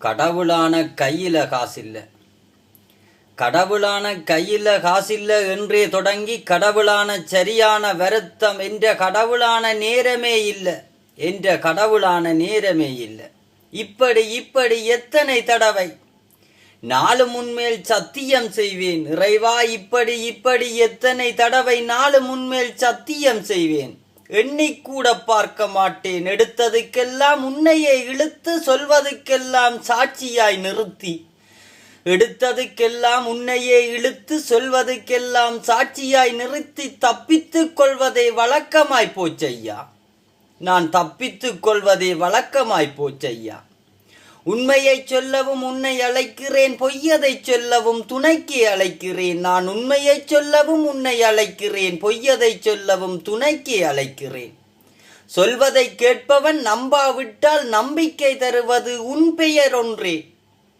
கடவுளான கையில காசில்ல. கடவுளான கையில காசில்ல என்றே தொடங்கி கடவுளான சரியான வருத்தம் என்ற கடவுளான நேரமே இல்லை, என்ற கடவுளான நேரமே இல்லை. இப்படி எத்தனை தடவை நாலு முன்மேல் சத்தியம் செய்வேன் இறைவா, இப்படி எத்தனை தடவை நாலு முன்மேல் சத்தியம் செய்வேன். எண்ணிக்கூட பார்க்க மாட்டேன். எடுத்ததுக்கெல்லாம் உன்னையே இழுத்து சொல்வதுக்கெல்லாம் சாட்சியாய் நிறுத்தி, எடுத்ததுக்கெல்லாம் உன்னையே இழுத்து சொல்வதுக்கெல்லாம் சாட்சியாய் நிறுத்தி தப்பித்துக் கொள்வதே வழக்கமாய் போச்சையா. நான் தப்பித்துக் கொள்வதே வழக்கமாய் போச்சையா. உண்மையை சொல்லவும் உன்னை அழைக்கிறேன், பொய்யதை சொல்லவும் துணைக்கு அழைக்கிறேன். நான் உண்மையை சொல்லவும் உன்னை அழைக்கிறேன், பொய்யதை சொல்லவும் துணைக்கு அழைக்கிறேன். சொல்வதை கேட்பவன் நம்பாவிட்டால் நம்பிக்கை தருவது உன் பெயர் ஒன்றே.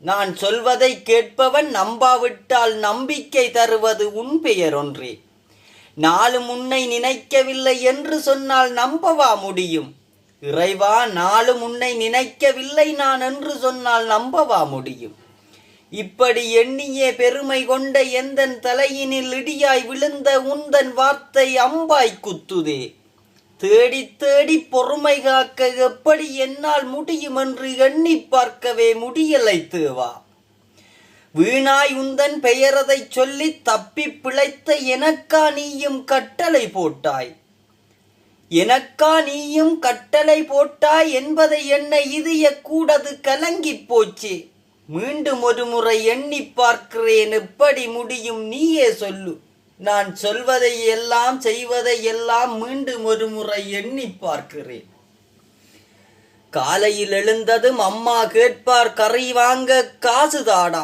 நான் சொல்வதை கேட்பவன் நம்பாவிட்டால் நம்பிக்கை தருவது உன் பெயர் ஒன்றே. நாளும் உன்னை நினைக்கவில்லை என்று சொன்னால் நம்பவா முடியும்? இறைவா, நாளும் உன்னை நினைக்கவில்லை நான் என்று சொன்னால் நம்பவா முடியும்? இப்படி எண்ணியே பெருமை கொண்ட எந்தன் தலையினில் இடியாய் விழுந்த உந்தன் வார்த்தை அம்பாய் குத்துதே. தேடி தேடி பொறுமை காக்க எப்படி என்னால் முடியும் என்று எண்ணி பார்க்கவே முடியலை தேவா. வீணாய் உந்தன் பெயரதை சொல்லி தப்பி பிழைத்த எனக்கா நீயும் கட்டளை போட்டாய், எனக்கா நீயும் கட்டளை போட்டாய் என்பதை என்னை இதய கூடது கலங்கி போச்சே. மீண்டும் ஒரு முறை எண்ணி பார்க்கிறேன், எப்படி முடியும் நீயே சொல்லு. நான் சொல்வதை எல்லாம் செய்வதை எல்லாம் மீண்டும் ஒரு முறை எண்ணி பார்க்கிறேன். காலையில் எழுந்ததும் அம்மா கேட்பார் கறி வாங்க காசு தாடா.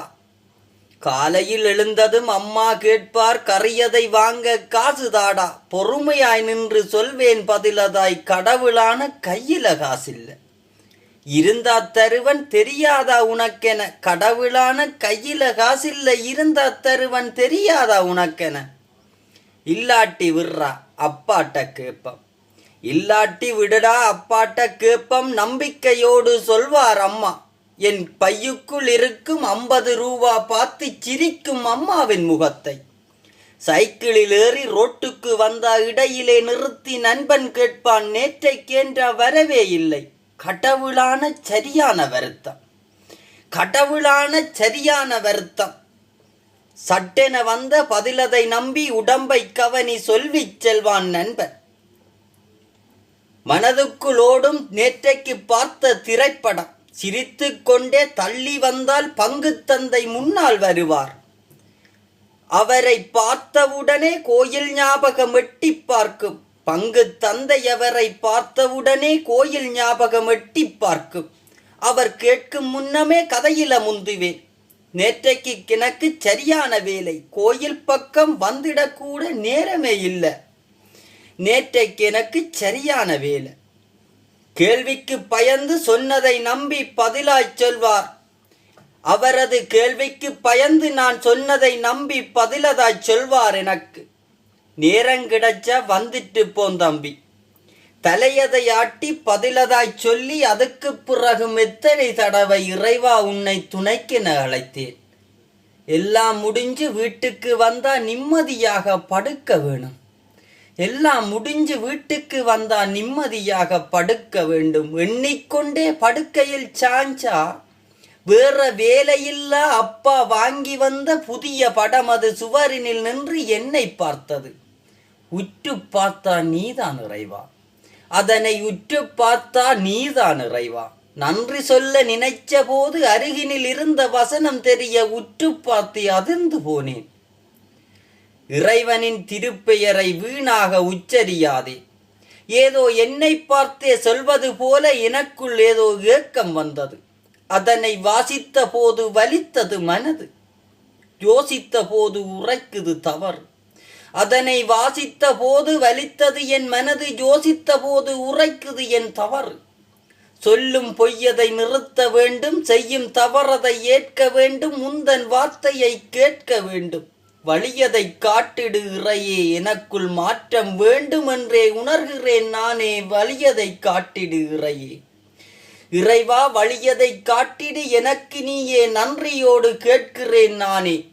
காலையில் எழுந்ததும் அம்மா கேட்பார் கரியதை வாங்க காசு தாடா. பொறுமையாய் நின்று சொல்வேன் பதிலதாய், கடவுளான கையில காசில்ல. இருந்தா தருவன் தெரியாதா உனக்கென. கடவுளான கையில காசில்ல, இருந்தா தருவன் தெரியாதா உனக்கென. இல்லாட்டி விடுறா அப்பாட்ட கேப்பம், இல்லாட்டி விடுடா அப்பாட்ட கேப்பம். நம்பிக்கையோடு சொல்வார் அம்மா. என் பையுக்குள் இருக்கும் 50 ரூபா பார்த்து சிரிக்கும் அம்மாவின் முகத்தை. சைக்கிளில் ஏறி ரோட்டுக்கு வந்தா இடையிலே நிறுத்தி நண்பன் கேட்பான், நேற்றைக்கேன்ற வரவே இல்லை. கடவுளான சரியான வருத்தம், கடவுளான சரியான வருத்தம். சட்டென வந்த பதிலதை நம்பி உடம்பை கவனி சொல்விச் செல்வான் நண்பன். மனதுக்குள் ஓடும் நேற்றைக்கு பார்த்த திரைப்படம். சிரித்து கொண்டே தள்ளி வந்தால் பங்கு தந்தை முன்னால் வருவார். அவரை பார்த்தவுடனே கோயில் ஞாபகம் எட்டி பார்க்கும். பங்கு தந்தை அவரை பார்த்தவுடனே கோயில் ஞாபகம் எட்டி பார்க்கும். அவர் கேட்கும் முன்னமே கதையில முந்துவேன். நேற்றைக்கு எனக்கு சரியான வேலை, கோயில் பக்கம் வந்திடக்கூட நேரமே இல்லை. நேற்றைக்கு எனக்கு சரியான வேலை. கேள்விக்கு பயந்து சொன்னதை நம்பி பதிலாய் சொல்வார். அவரது கேள்விக்கு பயந்து நான் சொன்னதை நம்பி பதிலதாய் சொல்வார். எனக்கு நேரம் கிடைச்சா வந்துட்டு போந்தம்பி. தலையதை ஆட்டி பதிலதாய் சொல்லி அதுக்கு பிறகு எத்தனை தடவை இறைவா உன்னை துணைக்கென அழைத்தேன். எல்லாம் முடிஞ்சு வீட்டுக்கு வந்தா நிம்மதியாக படுக்க வேணும். எல்லாம் முடிஞ்சு வீட்டுக்கு வந்தா நிம்மதியாக படுக்க வேண்டும். எண்ணிக்கொண்டே படுக்கையில் சாஞ்சா வேற வேலையில்ல அப்பா வாங்கி வந்த புதிய படம் அது சுவரினில் நின்று என்னை பார்த்தது. உற்று பார்த்தா நீதான் இறைவா, அதனை உற்று பார்த்தா நீதான் இறைவா. நன்றி சொல்ல நினைச்ச போது அருகினில் இருந்த வசனம் தெரிய உற்று பார்த்து அதிர்ந்து போனேன். இறைவனின் திருப்பெயரை வீணாக உச்சரியாதே. ஏதோ என்னை பார்த்தே சொல்வது போல எனக்குள் ஏதோ ஏக்கம் வந்தது. அதனை வாசித்த போது வலித்தது மனது, யோசித்த போது உரைக்குது தவறு. அதனை வாசித்த போது வலித்தது என் மனது, யோசித்த போது உரைக்குது என் தவறு. சொல்லும் பொய்யதை நிறுத்த வேண்டும், செய்யும் தவறதை ஏற்க வேண்டும், முந்தன் வார்த்தையை கேட்க வேண்டும். வலியதை காட்டிடு இறையே, எனக்குள் மாற்றம் வேண்டும் என்றே உணர்கிறேன் நானே. வலியதை காட்டிடு இறையே, இறைவா வலியதைக் காட்டிடு எனக்கு நீயே நன்றியோடு கேட்கிறேன் நானே.